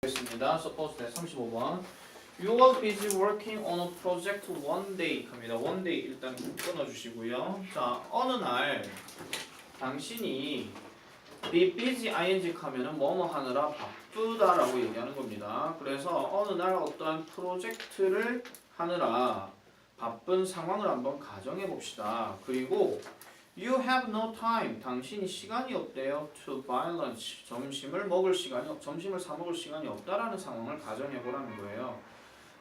있습니다. Suppose that 35번. You were busy working on a project one day 합니다. one day 일단 끊어주시고요. 자, 어느 날 당신이 be busy ing 하면은 뭐뭐 하느라 바쁘다라고 얘기하는 겁니다. 그래서 어느 날 어떠한 프로젝트를 하느라 바쁜 상황을 한번 가정해 봅시다. 그리고 You have no time. 당신이 시간이 없대요. To buy lunch. 점심을 사 먹을 시간이 없다라는 상황을 가정해 보라는 거예요.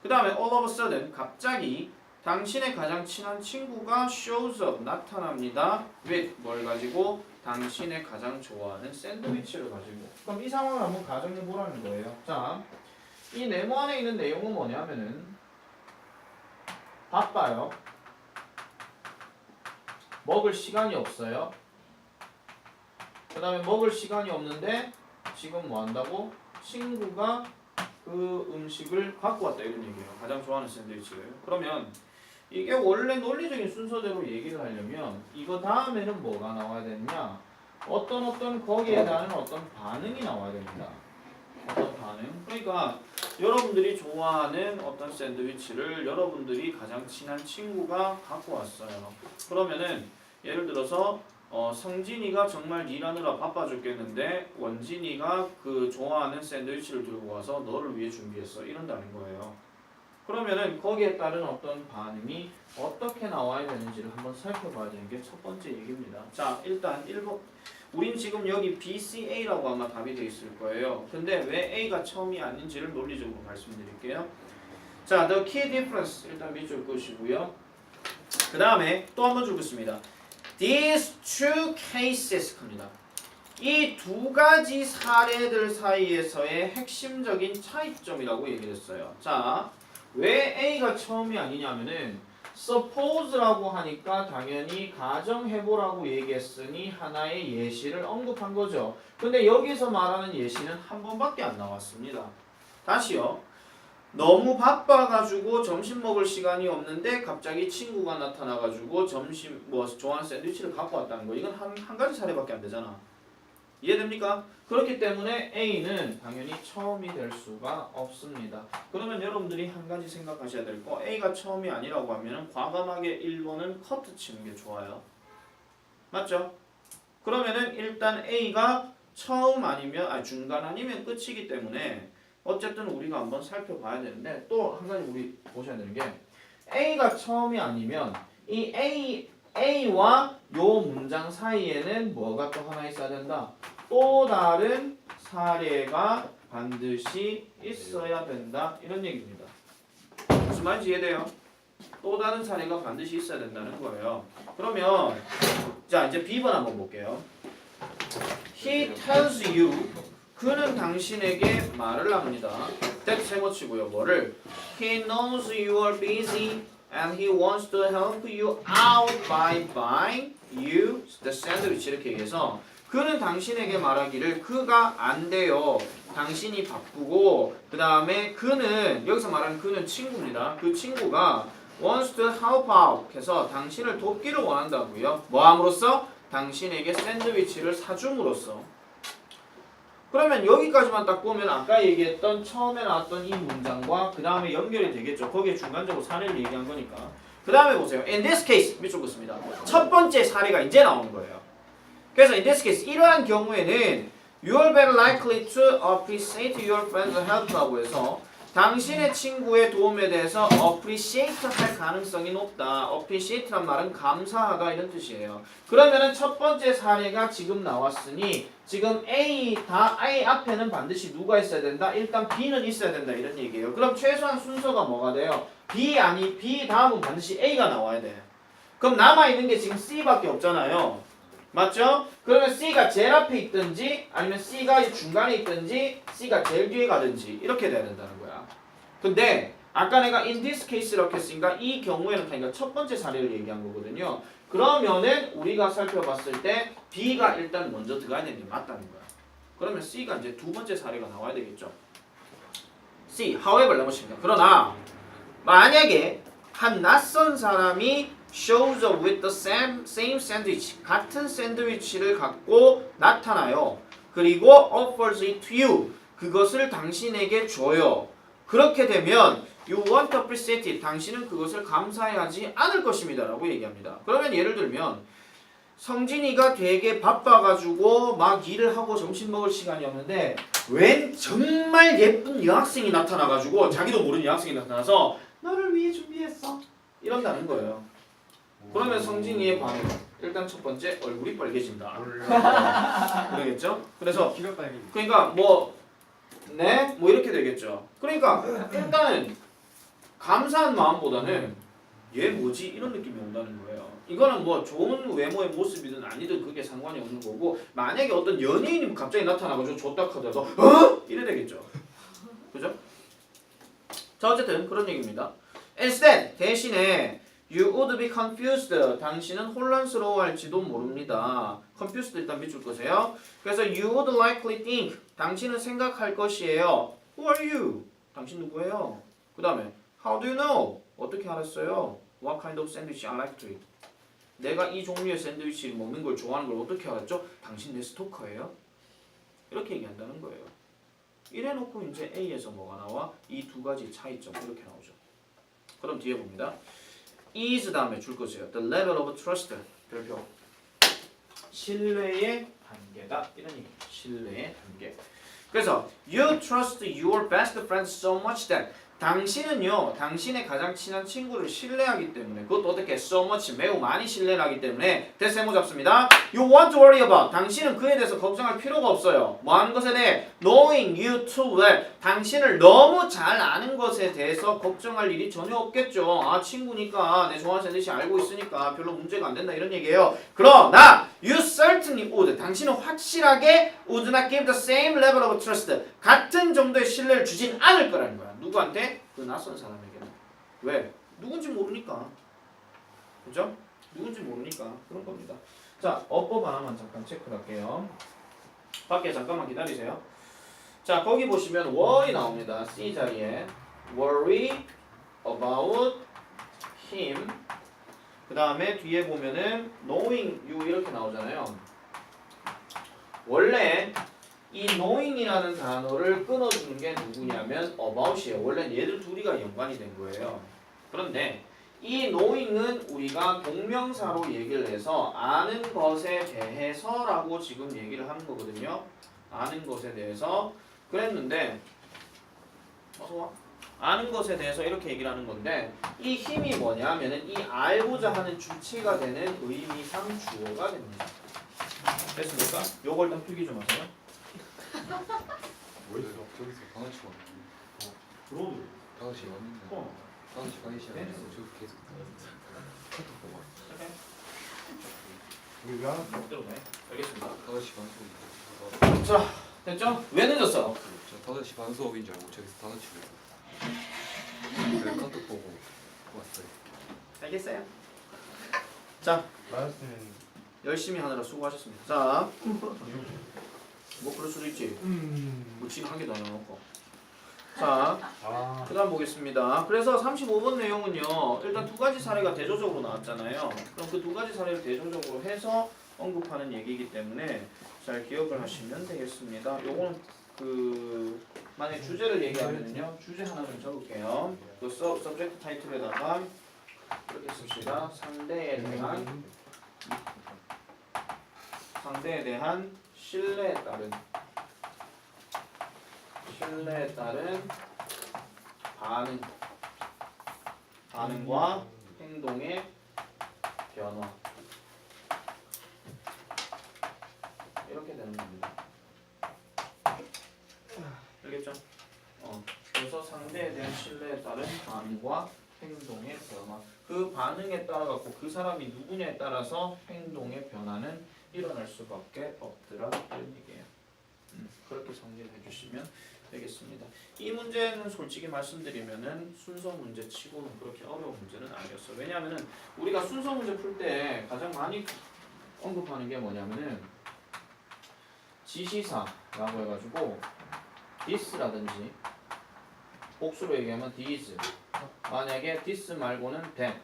그 다음에 all of a sudden 갑자기 당신의 가장 친한 친구가 shows up 나타납니다. with 뭘 가지고? 당신의 가장 좋아하는 샌드위치를 가지고. 그럼 이 상황을 한번 가정해 보라는 거예요. 자, 이 네모 안에 있는 내용은 뭐냐면은 바빠요. 먹을 시간이 없어요. 그 다음에 먹을 시간이 없는데 지금 뭐 한다고? 친구가 그 음식을 갖고 왔다 이런 얘기예요. 가장 좋아하는 샌드위치를. 그러면 이게 원래 논리적인 순서대로 얘기를 하려면 이거 다음에는 뭐가 나와야 되느냐? 어떤 거기에 대한 어떤 반응이 나와야 됩니다. 어떤 반응? 그러니까 여러분들이 좋아하는 어떤 샌드위치를 여러분들이 가장 친한 친구가 갖고 왔어요. 그러면은 예를 들어서 성진이가 정말 일하느라 바빠 죽겠는데 원진이가 그 좋아하는 샌드위치를 들고 와서 너를 위해 준비했어. 이런다는 거예요. 그러면은 거기에 따른 어떤 반응이 어떻게 나와야 되는지를 한번 살펴봐야 되는 게 첫 번째 얘기입니다. 자, 일단 1번 우린 지금 여기 BCA라고 아마 답이 되어 있을 거예요. 근데 왜 A가 처음이 아닌지를 논리적으로 말씀드릴게요. 자, the key difference 일단 밑줄 끄시고요. 그 다음에 또 한 번 주겠습니다. These two cases 합니다. 이 두 가지 사례들 사이에서의 핵심적인 차이점이라고 얘기를 했어요. 자, 왜 A가 처음이 아니냐면은 suppose라고 하니까 당연히 가정해보라고 얘기했으니 하나의 예시를 언급한 거죠. 근데 여기서 말하는 예시는 한 번밖에 안 나왔습니다. 다시요. 너무 바빠가지고 점심 먹을 시간이 없는데 갑자기 친구가 나타나가지고 점심 좋아하는 샌드위치를 갖고 왔다는 거. 이건 한 가지 사례밖에 안 되잖아. 이해됩니까? 그렇기 때문에 A는 당연히 처음이 될 수가 없습니다. 그러면 여러분들이 한 가지 생각하셔야 될 거 A가 처음이 아니라고 하면 과감하게 1번은 커트 치는 게 좋아요. 맞죠? 그러면은 일단 A가 처음 아니면 중간 아니면 끝이기 때문에 어쨌든 우리가 한번 살펴봐야 되는데 또 한 가지 우리 보셔야 되는 게 A가 처음이 아니면 이 A와 요 문장 사이에는 뭐가 또 하나 있어야 된다? 또 다른 사례가 반드시 있어야 된다. 이런 얘기입니다. 무슨 말인지 이해돼요? 또 다른 사례가 반드시 있어야 된다는 거예요. 그러면 자 이제 B번 한번 볼게요. He tells you 그는 당신에게 말을 합니다. that 세모치고요. 뭐를? He knows you are busy and he wants to help you out by buying you the sandwich 이렇게 얘기해서 그는 당신에게 말하기를 그가 안 돼요. 당신이 바쁘고 그 다음에 그는 여기서 말하는 그는 친구입니다. 그 친구가 wants to help out 해서 당신을 돕기를 원한다고요. 뭐 함으로써? 당신에게 샌드위치를 사줌으로써. 그러면 여기까지만 딱 보면 아까 얘기했던 처음에 나왔던 이 문장과 그 다음에 연결이 되겠죠. 거기에 중간적으로 사례를 얘기한 거니까. 그 다음에 보세요. In this case 밑줄 긋습니다. 첫 번째 사례가 이제 나오는 거예요. 그래서 in this case 이러한 경우에는 you are very likely to appreciate your friend's help라고 해서 당신의 친구의 도움에 대해서 appreciate 할 가능성이 높다. appreciate란 말은 감사하다 이런 뜻이에요. 그러면은 첫 번째 사례가 지금 나왔으니 지금 A 앞에는 반드시 누가 있어야 된다? 일단 B는 있어야 된다 이런 얘기예요. 그럼 최소한 순서가 뭐가 돼요? B 다음은 반드시 A가 나와야 돼. 그럼 남아있는 게 지금 C밖에 없잖아요. 맞죠? 그러면 C가 제일 앞에 있든지 아니면 C가 중간에 있든지 C가 제일 뒤에 가든지 이렇게 돼야 된다는 거야. 근데 아까 내가 in this case 이렇게 했으니까 이 경우에는 그러니까 첫 번째 사례를 얘기한 거거든요. 그러면은 우리가 살펴봤을 때 B가 일단 먼저 들어가야 되는 게 맞다는 거야. 그러면 C가 이제 두 번째 사례가 나와야 되겠죠. C, however 넘어집니다. 그러나 만약에 한 낯선 사람이 shows up with the same sandwich 같은 샌드위치를 갖고 나타나요. 그리고 offers it to you 그것을 당신에게 줘요. 그렇게 되면 you want to appreciate it. 당신은 그것을 감사해하지 않을 것입니다. 라고 얘기합니다. 그러면 예를 들면 성진이가 되게 바빠가지고 막 일을 하고 점심 먹을 시간이 없는데 웬 정말 예쁜 여학생이 나타나가지고 자기도 모르는 여학생이 나타나서 너를 위해 준비했어. 이런다는 거예요. 그러면 성진이의 반응 일단 첫 번째 얼굴이 빨개진다. 그러겠죠? 그래서 그러니까 뭐 네? 뭐 이렇게 되겠죠. 그러니까 일단은 감사한 마음보다는 얘 뭐지? 이런 느낌이 온다는 거예요. 이거는 뭐 좋은 외모의 모습이든 아니든 그게 상관이 없는 거고 만약에 어떤 연예인이 갑자기 나타나가지고 줬다 하더라도 어? 이래 되겠죠. 그죠? 자 어쨌든 그런 얘기입니다. Instead 대신에 You would be confused. 당신은 혼란스러워할지도 모릅니다. confused 일단 밑줄 끄세요. 그래서 you would likely think. 당신은 생각할 것이에요. Who are you? 당신 누구예요? 그 다음에 How do you know? 어떻게 알았어요? What kind of sandwich I like to eat? 내가 이 종류의 샌드위치를 먹는 걸 좋아하는 걸 어떻게 알았죠? 당신 내 스토커예요? 이렇게 얘기한다는 거예요. 이래놓고 이제 A에서 뭐가 나와? 이 두 가지 차이점 이렇게 나오죠. 그럼 뒤에 봅니다. is 다음에 줄 것이에요. The level of trust. 별표. 신뢰의 단계다. 이런 얘기. 신뢰의 단계. 그래서 you trust your best friend so much that 당신은요, 당신의 가장 친한 친구를 신뢰하기 때문에 그것도 어떻게 so much 매우 많이 신뢰를 하기 때문에 대세모 잡습니다. You want to worry about 당신은 그에 대해서 걱정할 필요가 없어요. 뭐 하는 것에 대해 knowing you too well 당신을 너무 잘 아는 것에 대해서 걱정할 일이 전혀 없겠죠. 아 친구니까 내 좋아하는 샌드위치 알고 있으니까 별로 문제가 안 된다 이런 얘기예요. 그러나 you certainly would 당신은 확실하게 would not give the same level of trust 같은 정도의 신뢰를 주진 않을 거라는 거야. 누구한테? 그 낯선 사람에게는. 왜? 누군지 모르니까. 그죠? 누군지 모르니까 그런 겁니다. 자, 어법 하나만 잠깐 체크할게요. 밖에 잠깐만 기다리세요. 자, 거기 보시면 worry 나옵니다. C 자리에 worry about him. 그 다음에 뒤에 보면은 knowing you 이렇게 나오잖아요. 원래 이 knowing이라는 단어를 끊어주는 게 누구냐면 about이에요. 원래 얘들 둘이가 연관이 된 거예요. 그런데 이 knowing은 우리가 동명사로 얘기를 해서 아는 것에 대해서라고 지금 얘기를 하는 거거든요. 아는 것에 대해서 그랬는데 아는 것에 대해서 이렇게 얘기를 하는 건데 이 힘이 뭐냐면은 이 알고자 하는 주체가 되는 의미상 주어가 됩니다. 됐습니까? 요걸 일단 필기 좀 하세요. 뭐 있어? 저기서 방아치 왔는데 들어오도 방아치 왔는데 방아치 가기 시작했어. 저기 계속 카톡 보고 우리 왜 하나? 그대로 해. 알겠습니다. 5시 반 수업이 자, 됐죠? 왜 늦었어? 저 5시 반 수업인 줄 알고 저기서 방아치 했어. 그래서 카톡 보고 왔어요. 알겠어요. 자, 나였으면 열심히 하느라 수고하셨습니다. 자, 뭐 그럴 수도 있지. 뭐 지금 한 개도 안 해놓고. 자, 그 다음 보겠습니다. 그래서 35번 내용은요. 일단 두 가지 사례가 대조적으로 나왔잖아요. 그럼 그 두 가지 사례를 대조적으로 해서 언급하는 얘기이기 때문에 잘 기억을 하시면 되겠습니다. 요거는 그 만약 주제를 얘기하면은요. 주제 하나 좀 적을게요. 그 서브젝트 타이틀에다가 이렇게 씁시다. 상대에 대한 신뢰에 따른 반응과 행동의 변화 이렇게 되는 겁니다. 알겠죠? 그래서 상대에 대한 신뢰에 따른 반응과 행동의 변화. 그 반응에 따라 갖고 그 사람이 누구냐에 따라서 행동의 변화는 일어날 수밖에 없더라 이런 얘기예요. 그렇게 정리를 해주시면 되겠습니다. 이 문제는 솔직히 말씀드리면은 순서 문제 치고는 그렇게 어려운 문제는 아니었어요. 왜냐하면은 우리가 순서 문제 풀 때 가장 많이 언급하는 게 뭐냐면은 지시사라고 해가지고 this라든지 복수로 얘기하면 these 만약에 this 말고는 that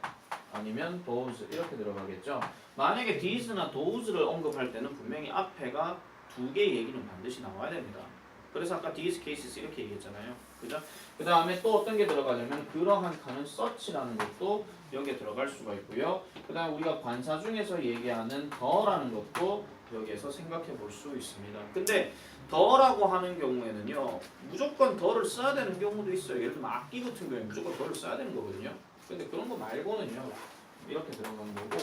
아니면 those 이렇게 들어가겠죠. 만약에 these나 those를 언급할 때는 분명히 앞에가 두 개의 얘기는 반드시 나와야 됩니다. 그래서 아까 these cases 이렇게 얘기했잖아요. 그죠? 그 다음에 또 어떤 게 들어가냐면 그러한 가는 such라는 것도 여기에 들어갈 수가 있고요. 그 다음에 우리가 관사 중에서 얘기하는 더라는 것도 여기에서 생각해 볼 수 있습니다. 근데 더라고 하는 경우에는요, 무조건 더를 써야 되는 경우도 있어요. 예를 들면 악기 같은 경우에 무조건 더를 써야 되는 거거든요. 근데 그런 거 말고는요, 이렇게 들어가는 거고,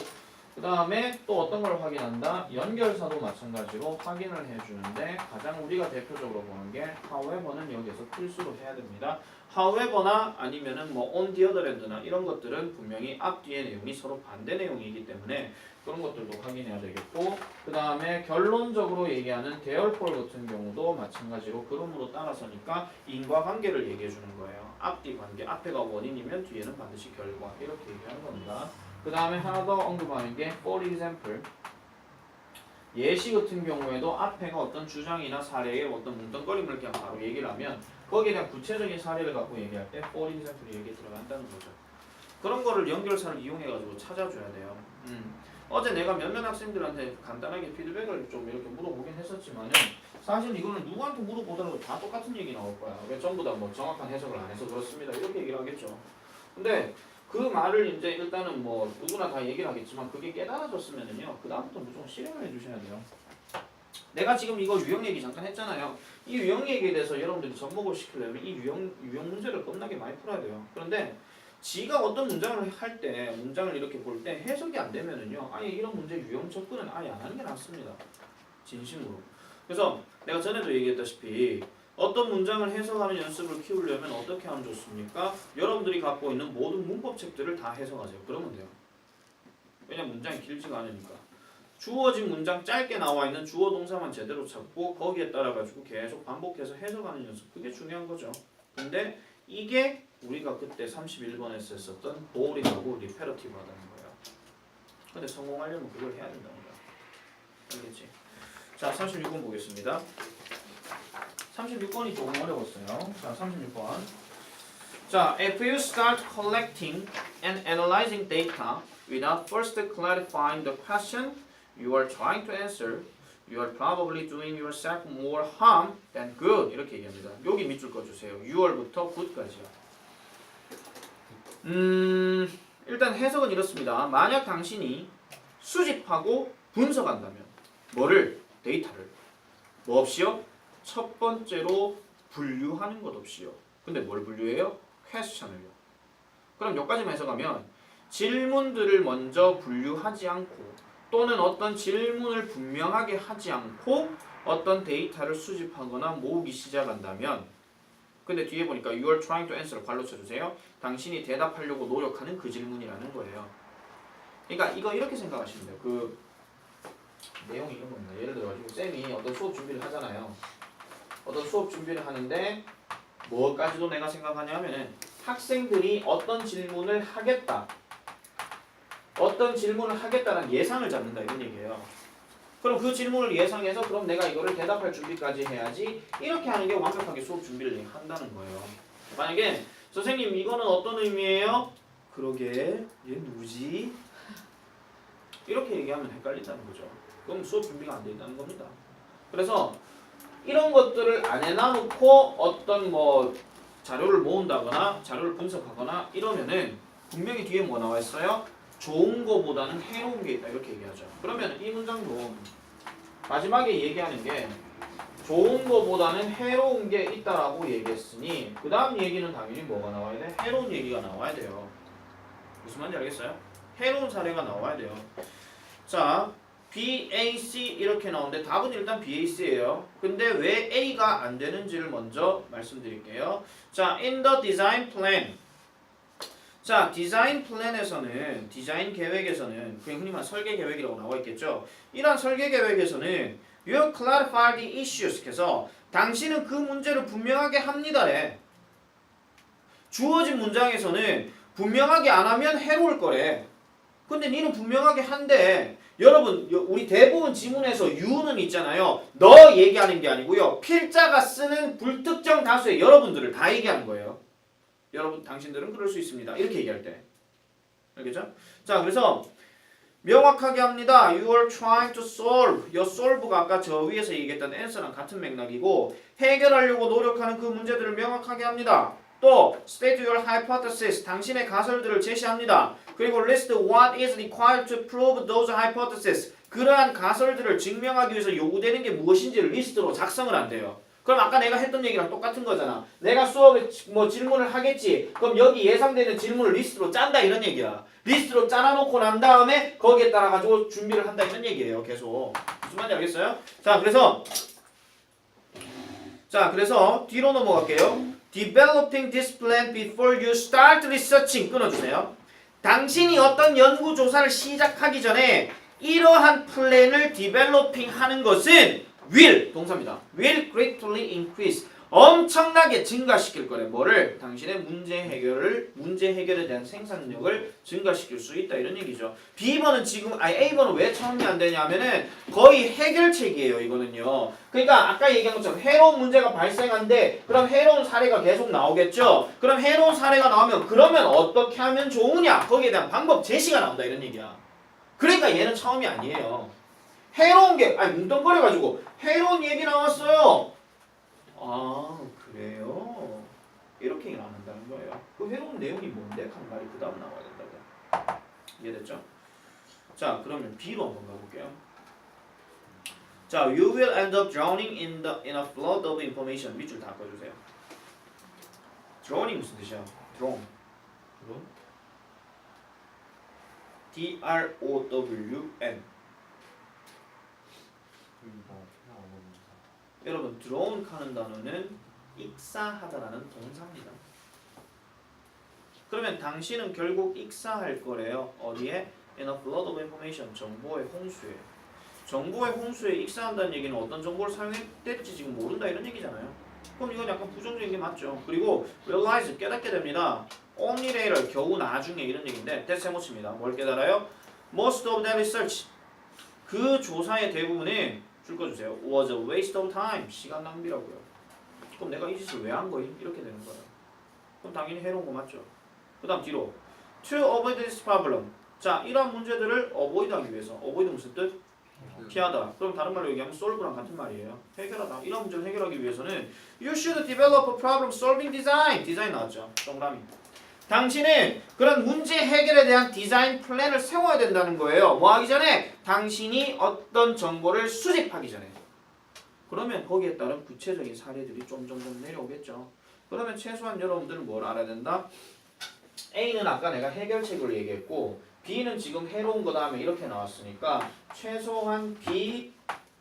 그 다음에 또 어떤 걸 확인한다? 연결사도 마찬가지로 확인을 해주는데 가장 우리가 대표적으로 보는 게 however는 여기에서 필수로 해야 됩니다. however나 아니면은 뭐 on the other hand나 이런 것들은 분명히 앞뒤의 내용이 서로 반대 내용이기 때문에 그런 것들도 확인해야 되겠고, 그 다음에 결론적으로 얘기하는 therefore 같은 경우도 마찬가지로 그럼으로 따라서니까 인과관계를 얘기해 주는 거예요. 앞뒤 관계, 앞에가 원인이면 뒤에는 반드시 결과, 이렇게 얘기하는 겁니다. 그 다음에 하나 더 언급하는 게 for example, 예시 같은 경우에도 앞에가 어떤 주장이나 사례의 어떤 뭉뚱거림을 그냥 바로 얘기를 하면 거기에 대한 구체적인 사례를 갖고 얘기할 때 for example 얘기 들어간다는 거죠. 그런 거를 연결사를 이용해가지고 찾아줘야 돼요. 어제 내가 몇몇 학생들한테 간단하게 피드백을 좀 이렇게 물어보긴 했었지만은 사실 이거는 누구한테 물어보더라도 다 똑같은 얘기 나올 거야. 왜 전부 다 뭐 정확한 해석을 안 해서 그렇습니다. 이렇게 얘기를 하겠죠. 근데 그 말을 이제 일단은 뭐 누구나 다 얘기를 하겠지만 그게 깨달아졌으면은요, 그 다음부터 무조건 실행을 해주셔야 돼요. 내가 지금 이거 유형 얘기 잠깐 했잖아요. 이 유형 얘기에 대해서 여러분들이 접목을 시키려면 이 유형 문제를 겁나게 많이 풀어야 돼요. 그런데 지가 어떤 문장을 할 때, 문장을 이렇게 볼 때 해석이 안 되면은요, 아예 이런 문제 유형 접근은 아예 안 하는 게 낫습니다. 진심으로. 그래서 내가 전에도 얘기했다시피 어떤 문장을 해석하는 연습을 키우려면 어떻게 하면 좋습니까? 여러분들이 갖고 있는 모든 문법책들을 다 해석하세요. 그러면 돼요. 왜냐면 문장이 길지가 않으니까. 주어진 문장 짧게 나와 있는 주어 동사만 제대로 찾고 거기에 따라 가지고 계속 반복해서 해석하는 연습. 그게 중요한 거죠. 근데 이게 우리가 그때 31번에서 했었던 boring하고 repetitive하다는 거예요. 근데 성공하려면 그걸 해야 된다는 거야. 알겠지? 자, 36번 보겠습니다. 36번이 조금 어려웠어요. 자, 36번. 자, if you start collecting and analyzing data without first clarifying the question you are trying to answer, you are probably doing yourself more harm than good. 이렇게 얘기합니다. 여기 밑줄 꺼주세요. 6월부터 9까지요. 일단 해석은 이렇습니다. 만약 당신이 수집하고 분석한다면 뭐를? 데이터를. 뭐 없이요? 첫 번째로 분류하는 것 없이요. 근데 뭘 분류해요? question을요. 그럼 여기까지만 해석하면 질문들을 먼저 분류하지 않고 또는 어떤 질문을 분명하게 하지 않고 어떤 데이터를 수집하거나 모으기 시작한다면, 근데 뒤에 보니까 you are trying to answer를 괄호 쳐주세요. 당신이 대답하려고 노력하는 그 질문이라는 거예요. 그러니까 이거 이렇게 생각하시면 돼요. 그 내용이 이런 겁니다. 예를 들어 쌤이 어떤 수업 준비를 하잖아요. 어떤 수업 준비를 하는데 뭐까지도 내가 생각하냐면은 학생들이 어떤 질문을 하겠다. 어떤 질문을 하겠다는 예상을 잡는다 이런 얘기예요. 그럼 그 질문을 예상해서 그럼 내가 이거를 대답할 준비까지 해야지, 이렇게 하는 게 완벽하게 수업 준비를 한다는 거예요. 만약에 선생님 이거는 어떤 의미예요? 그러게 얘 누구지? 이렇게 얘기하면 헷갈린다는 거죠. 그럼 수업 준비가 안 된다는 겁니다. 그래서 이런 것들을 안 해놔놓고 어떤 뭐 자료를 모은다거나 자료를 분석하거나 이러면은 분명히 뒤에 뭐 나와 있어요? 좋은 거보다는 해로운 게 있다 이렇게 얘기하죠. 그러면 이 문장도 마지막에 얘기하는 게 좋은 거보다는 해로운 게 있다라고 얘기했으니 그 다음 얘기는 당연히 뭐가 나와야 돼? 해로운 얘기가 나와야 돼요. 무슨 말인지 알겠어요? 해로운 사례가 나와야 돼요. 자, BAC 이렇게 나오는데 답은 일단 BAC예요. 근데 왜 A가 안 되는지를 먼저 말씀드릴게요. 자, in the design plan. 자, 디자인 플랜에서는, 디자인 계획에서는 그냥 흔히 말하는 설계 계획이라고 나와 있겠죠. 이러한 설계 계획에서는 you clarify the issues 해서 당신은 그 문제를 분명하게 합니다래. 주어진 문장에서는 분명하게 안 하면 해로울 거래. 근데 니는 분명하게 한대. 여러분, 우리 대부분 지문에서 you는 있잖아요. 너 얘기하는 게 아니고요. 필자가 쓰는 불특정 다수의 여러분들을 다 얘기하는 거예요. 여러분, 당신들은 그럴 수 있습니다. 이렇게 얘기할 때. 알겠죠? 자, 그래서 명확하게 합니다. You are trying to solve. your solve가 아까 저 위에서 얘기했던 answer랑 같은 맥락이고 해결하려고 노력하는 그 문제들을 명확하게 합니다. 또 state your hypothesis. 당신의 가설들을 제시합니다. 그리고 list what is required to prove those hypotheses. 그러한 가설들을 증명하기 위해서 요구되는 게 무엇인지를 리스트로 작성을 한대요. 그럼 아까 내가 했던 얘기랑 똑같은 거잖아. 내가 수업에 뭐 질문을 하겠지. 그럼 여기 예상되는 질문을 리스트로 짠다 이런 얘기야. 리스트로 짜놔놓고 난 다음에 거기에 따라 가지고 준비를 한다 이런 얘기예요. 계속. 무슨 말인지 알겠어요? 자 그래서 뒤로 넘어갈게요. Developing this plan before you start researching. 끊어주세요. 당신이 어떤 연구조사를 시작하기 전에 이러한 플랜을 developing 하는 것은 will, 동사입니다. will greatly increase. 엄청나게 증가시킬 거래. 뭐를? 당신의 문제 해결에 대한 생산력을 증가시킬 수 있다 이런 얘기죠. B번은 A번은 왜 처음이 안 되냐면은 거의 해결책이에요, 이거는요. 그러니까 아까 얘기한 것처럼 해로운 문제가 발생한데 그럼 해로운 사례가 계속 나오겠죠. 그럼 해로운 사례가 나오면 그러면 어떻게 하면 좋으냐? 거기에 대한 방법 제시가 나온다 이런 얘기야. 그러니까 얘는 처음이 아니에요. 해로운 게 뭉뚱거려가지고 해로운 얘기 나왔어요. 아 그래요? 이렇게 얘기를 안 한다는 거예요. 그 해로운 내용이 뭔데? 한 말이 그 다음 나와야 된다고. 이해됐죠? 자 그러면 B로 한번 가볼게요. 자 you will end up drowning in a flood of information. 밑줄 다 꺼주세요. drowning 무슨 뜻이야? drown. D-R-O-W-N. 여러분 drown 하는 단어는 익사하다라는 동사입니다. 그러면 당신은 결국 익사할 거래요. 어디에? In a flood of information. 정보의 홍수에. 정보의 홍수에 익사한다는 얘기는 어떤 정보를 사용했을지 지금 모른다 이런 얘기잖아요. 그럼 이건 약간 부정적인 게 맞죠. 그리고 realize 깨닫게 됩니다. only later 겨우 나중에 이런 얘기인데 대체 못칩니다. 뭘 깨달아요? Most of that research. 그 조사의 대부분이 줄 거 주세요. Was a waste of time. 시간 낭비라고요. 그럼 내가 이 짓을 왜 한 거임? 이렇게 되는 거예요. 그럼 당연히 해로운 거 맞죠? 그 다음 뒤로 To avoid this problem. 자, 이러한 문제들을 avoid 하기 위해서. avoid 무슨 뜻? 피하다. 그럼 다른 말로 얘기하면 solve랑 같은 말이에요. 해결하다. 이런 문제를 해결하기 위해서는 You should develop a problem solving design. 디자인 나왔죠? 동그라미. 당신은 그런 문제 해결에 대한 디자인 플랜을 세워야 된다는 거예요. 뭐 하기 전에? 당신이 어떤 정보를 수집하기 전에. 그러면 거기에 따른 구체적인 사례들이 점점 내려오겠죠. 그러면 최소한 여러분들은 뭘 알아야 된다? A는 아까 내가 해결책을 얘기했고 B는 지금 해로운 거 다음에 이렇게 나왔으니까 최소한 B,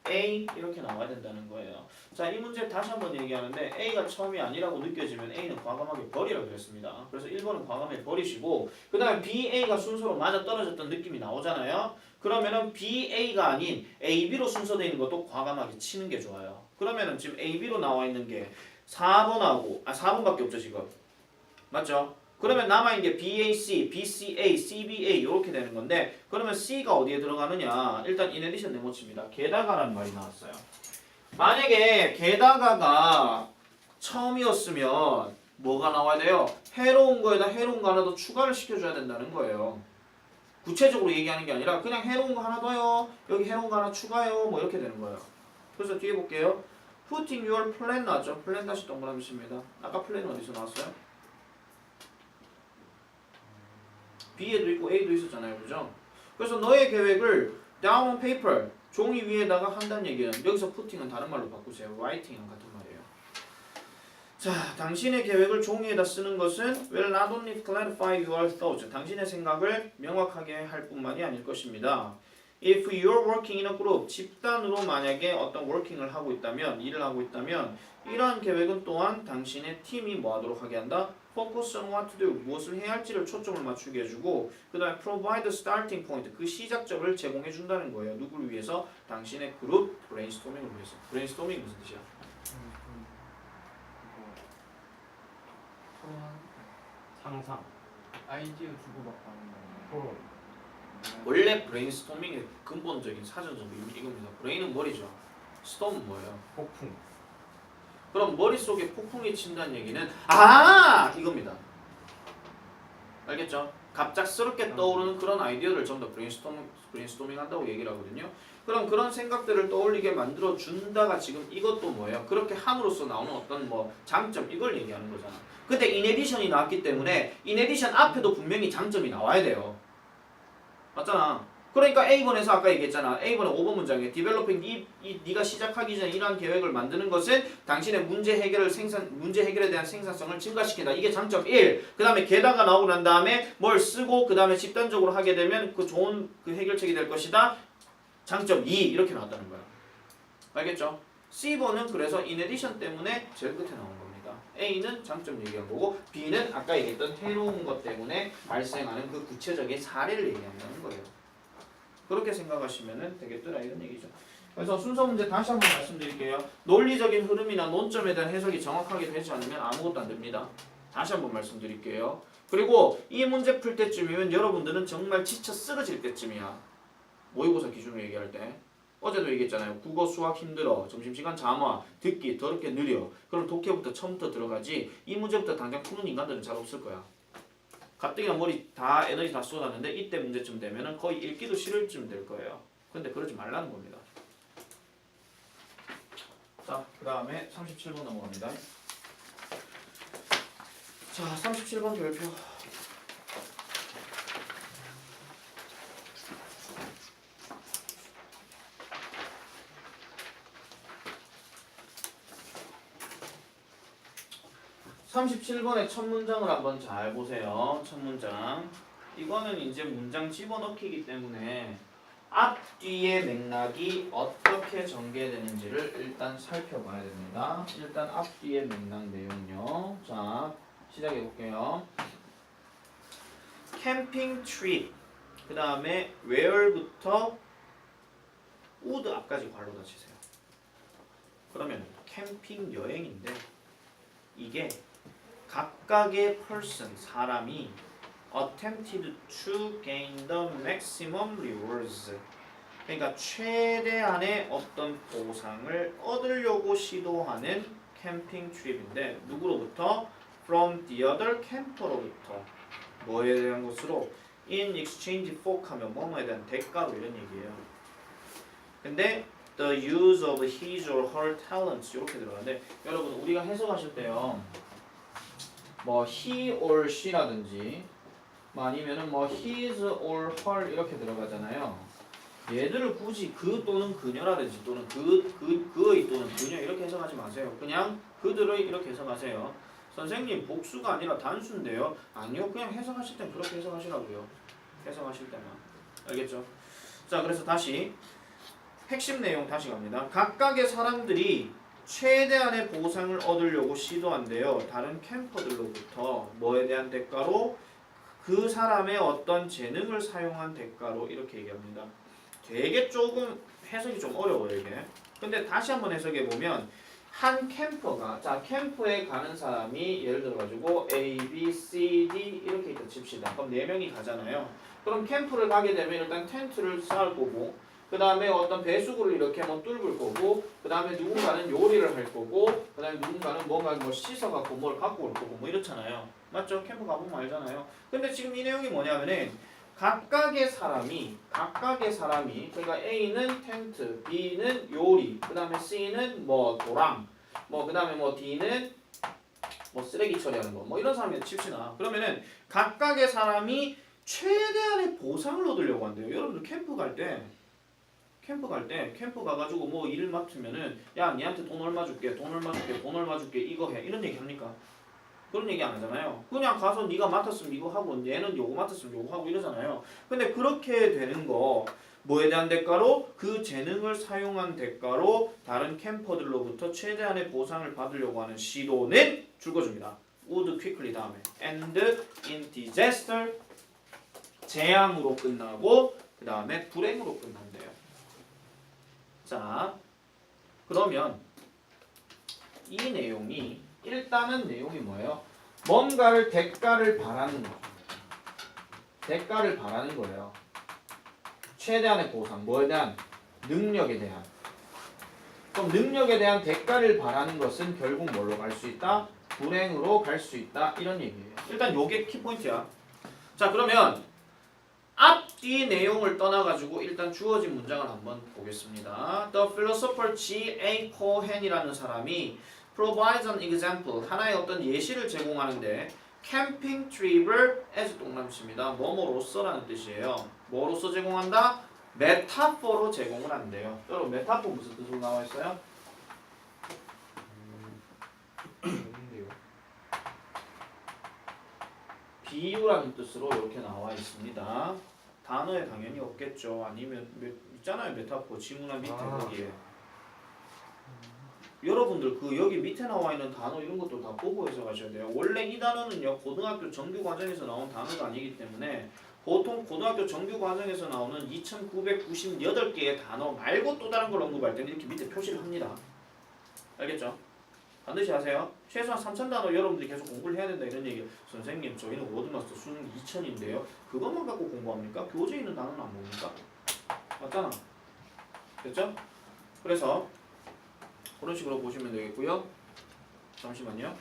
A 이렇게 나와야 된다는 거예요. 자, 이 문제 다시 한번 얘기하는데 A가 처음이 아니라고 느껴지면 A는 과감하게 버리라고 그랬습니다. 그래서 1번은 과감하게 버리시고 그 다음에 B, A가 순서로 맞아떨어졌던 느낌이 나오잖아요. 그러면은 B, A가 아닌 A, B로 순서되어 있는 것도 과감하게 치는 게 좋아요. 그러면은 지금 A, B로 나와 있는 게 4번하고 4번밖에 없죠 지금. 맞죠? 그러면 남아있는 게 BAC, BCA, CBA 이렇게 되는 건데 그러면 C가 어디에 들어가느냐? 일단 in addition 네모칩니다. 게다가라는 말이 나왔어요. 만약에 게다가가 처음이었으면 뭐가 나와야 돼요? 해로운 거에다 해로운 거 하나 더 추가를 시켜줘야 된다는 거예요. 구체적으로 얘기하는 게 아니라 그냥 해로운 거 하나 더요. 여기 해로운 거 하나 추가요. 뭐 이렇게 되는 거예요. 그래서 뒤에 볼게요. Putting your plan 나왔죠? 플랜 다시 동그라미 칩니다. 아까 플랜은 어디서 나왔어요? B에도 있고 A도 있었잖아요. 그죠? 그래서 너의 계획을 down on paper, 종이 위에다가 한다는 얘기는 여기서 putting은 다른 말로 바꾸세요. writing이랑 같은 말이에요. 자, 당신의 계획을 종이에다 쓰는 것은 will not only clarify your thoughts, 당신의 생각을 명확하게 할 뿐만이 아닐 것입니다. If you're working in a group, 집단으로 만약에 어떤 working을 하고 있다면, 일을 하고 있다면 이러한 계획은 또한 당신의 팀이 뭐 하도록 하게 한다? Focus on what to do, 무엇을 해야 할지를 초점을 맞추게 해주고 그 다음에 provide the starting point, 그 시작점을 제공해 준다는 거예요. 누구를 위해서? 당신의 그룹 브레인스토밍을 위해서. 브레인스토밍이 무슨 뜻이야? 상상, 아이디어 주고받고 하는 거. 토론. 원래 브레인스토밍의 근본적인 사전적인 이겁니다. 브레인은 머리죠. 스톰은 뭐예요? 폭풍. 그럼 머릿속에 폭풍이 친다는 얘기는 이겁니다. 알겠죠? 갑작스럽게 떠오르는 그런 아이디어를 전부 다 브레인스토밍 한다고 얘기를 하거든요. 그럼 그런 생각들을 떠올리게 만들어 준다가 지금 이것도 뭐예요? 그렇게 함으로써 나오는 어떤 뭐 장점 이걸 얘기하는 거잖아. 근데 인에디션이 나왔기 때문에 인에디션 앞에도 분명히 장점이 나와야 돼요. 맞잖아. 그러니까 A번에서 아까 얘기했잖아. A번의 5번 문장에 developing 네가 시작하기 전에 이러한 계획을 만드는 것은 당신의 문제 해결에 대한 생산성을 증가시킨다. 이게 장점 1. 그다음에 게다가 나오고 난 다음에 뭘 쓰고 그다음에 집단적으로 하게 되면 그 좋은 그 해결책이 될 것이다. 장점 2 이렇게 나왔다는 거야. 알겠죠? C번은 그래서 in addition 때문에 제일 끝에 나온 겁니다. A는 장점 얘기한 거고 B는 아까 얘기했던 해로운 것 때문에 발생하는 그 구체적인 사례를 얘기한다는 거예요. 그렇게 생각하시면 되겠더라 이런 얘기죠. 그래서 순서 문제 다시 한번 말씀드릴게요. 논리적인 흐름이나 논점에 대한 해석이 정확하게 되지 않으면 아무것도 안 됩니다. 다시 한번 말씀드릴게요. 그리고 이 문제 풀 때쯤이면 여러분들은 정말 지쳐 쓰러질 때쯤이야. 모의고사 기준으로 얘기할 때. 어제도 얘기했잖아요. 국어 수학 힘들어. 점심시간 잠아. 듣기 더럽게 느려. 그럼 독해부터 처음부터 들어가지. 이 문제부터 당장 푸는 인간들은 잘 없을 거야. 가뜩이나 머리 다 에너지 다 쏟았는데 이때 문제쯤 되면은 거의 읽기도 싫을 쯤 될 거예요. 근데 그러지 말라는 겁니다. 자, 그 다음에 37번 넘어갑니다. 자, 37번 별표. (37번의) 첫 문장을 한번 잘 보세요. 첫 문장. 이거는 이제 문장 집어넣기이기 때문에 앞뒤의 맥락이 어떻게 전개되는지를 일단 살펴봐야 됩니다. 일단 앞뒤의 맥락 내용요. 자, 시작해 볼게요. 캠핑 트립. 그 다음에 where부터 would 앞까지 괄호다 치세요. 그러면 캠핑 여행인데 이게 각각의 person, 사람이 attempted to gain the maximum rewards. 그러니까 최대한의 어떤 보상을 얻으려고 시도하는 캠핑 트립인데 누구로부터? From the other camper로부터. 뭐에 대한 것으로? In exchange for 하면 뭐뭐에 대한 대가로 이런 얘기예요. 근데 the use of his or her talents 이렇게 들어가는데 여러분 우리가 해석하실 때요. 뭐 he or she라든지 아니면은 뭐 his or her 이렇게 들어가잖아요. 얘들을 굳이 그 또는 그녀라든지 또는 그의 또는 그녀 이렇게 해석하지 마세요. 그냥 그들의 이렇게 해석하세요. 선생님 복수가 아니라 단수인데요. 아니요. 그냥 해석하실 땐 그렇게 해석하시라고요. 해석하실 때만. 알겠죠? 자, 그래서 다시 핵심 내용 다시 갑니다. 각각의 사람들이 최대한의 보상을 얻으려고 시도한대요. 다른 캠퍼들로부터 뭐에 대한 대가로? 그 사람의 어떤 재능을 사용한 대가로 이렇게 얘기합니다. 되게 조금 해석이 좀 어려워요 이게. 근데 다시 한번 해석해 보면 한 캠퍼가 자 캠프에 가는 사람이 예를 들어 가지고 A, B, C, D 이렇게 있다 칩시다. 그럼 4명이 가잖아요. 그럼 캠프를 가게 되면 일단 텐트를 쌓을 거고 그 다음에 어떤 배수구를 이렇게 뭐 뚫을 거고 그 다음에 누군가는 요리를 할 거고 그 다음에 누군가는 뭔가 뭐 씻어갖고 뭘 갖고 올 거고 뭐 이렇잖아요. 맞죠? 캠프 가보면 알잖아요. 근데 지금 이 내용이 뭐냐면은 각각의 사람이 그러니까 A는 텐트, B는 요리, 그 다음에 C는 뭐 도랑, 뭐 그 다음에 뭐 D는 뭐 쓰레기 처리하는 거, 뭐 이런 사람이 칩시다. 그러면은 각각의 사람이 최대한의 보상을 얻으려고 한대요. 여러분들 캠프 가가지고 뭐 일을 맡으면은 야 니한테 돈 얼마 줄게 이거 해 이런 얘기 합니까? 그런 얘기 안 하잖아요. 그냥 가서 네가 맡았으면 이거 하고 얘는 요거 맡았으면 요거 하고 이러잖아요. 근데 그렇게 되는 거 뭐에 대한 대가로? 그 재능을 사용한 대가로 다른 캠퍼들로부터 최대한의 보상을 받으려고 하는 시도는 줄거줍니다. would quickly 다음에 end in disaster 재앙으로 끝나고 그 다음에 불행으로 끝난대요. 자, 그러면 이 내용이 일단은 내용이 뭐예요? 뭔가를 대가를 바라는 거죠. 대가를 바라는 거예요. 최대한의 보상, 뭐에 대한? 능력에 대한. 그럼 능력에 대한 대가를 바라는 것은 결국 뭘로 갈 수 있다? 불행으로 갈 수 있다. 이런 얘기예요. 일단 요게 키포인트야. 자 그러면 앞뒤 내용을 떠나가지고 일단 주어진 문장을 한번 보겠습니다. The philosopher G.A. Cohen이라는 사람이 provides an example, 하나의 어떤 예시를 제공하는데 캠핑 트립을 as 동남치입니다. 뭐뭐로서라는 뜻이에요. 뭐로서 제공한다? 메타포로 제공을 한대요. 여러분 메타포 무슨 뜻으로 나와 있어요? 없는데요. 비유라는 뜻으로 이렇게 나와 있습니다. 단어에 당연히 없겠죠. 아니면 있잖아요. 메타포 지문화 밑에 거기에. 여러분들 그 여기 밑에 나와 있는 단어 이런 것도 다 보고 해석하셔야 돼요. 원래 이 단어는요 고등학교 정규 과정에서 나온 단어가 아니기 때문에 보통 고등학교 정규 과정에서 나오는 2,998개의 단어 말고 또 다른 걸 언급할 때는 이렇게 밑에 표시를 합니다. 알겠죠? 반드시 하세요. 최소한 3,000단어 여러분들이 계속 공부를 해야 된다 이런 얘기예요. 선생님 저희는 워드마스터 수능 2,000인데요. 그것만 갖고 공부합니까? 교재에 있는 단어는 안 봅니까? 맞잖아. 됐죠? 그래서 그런 식으로 보시면 되겠고요. 잠시만요.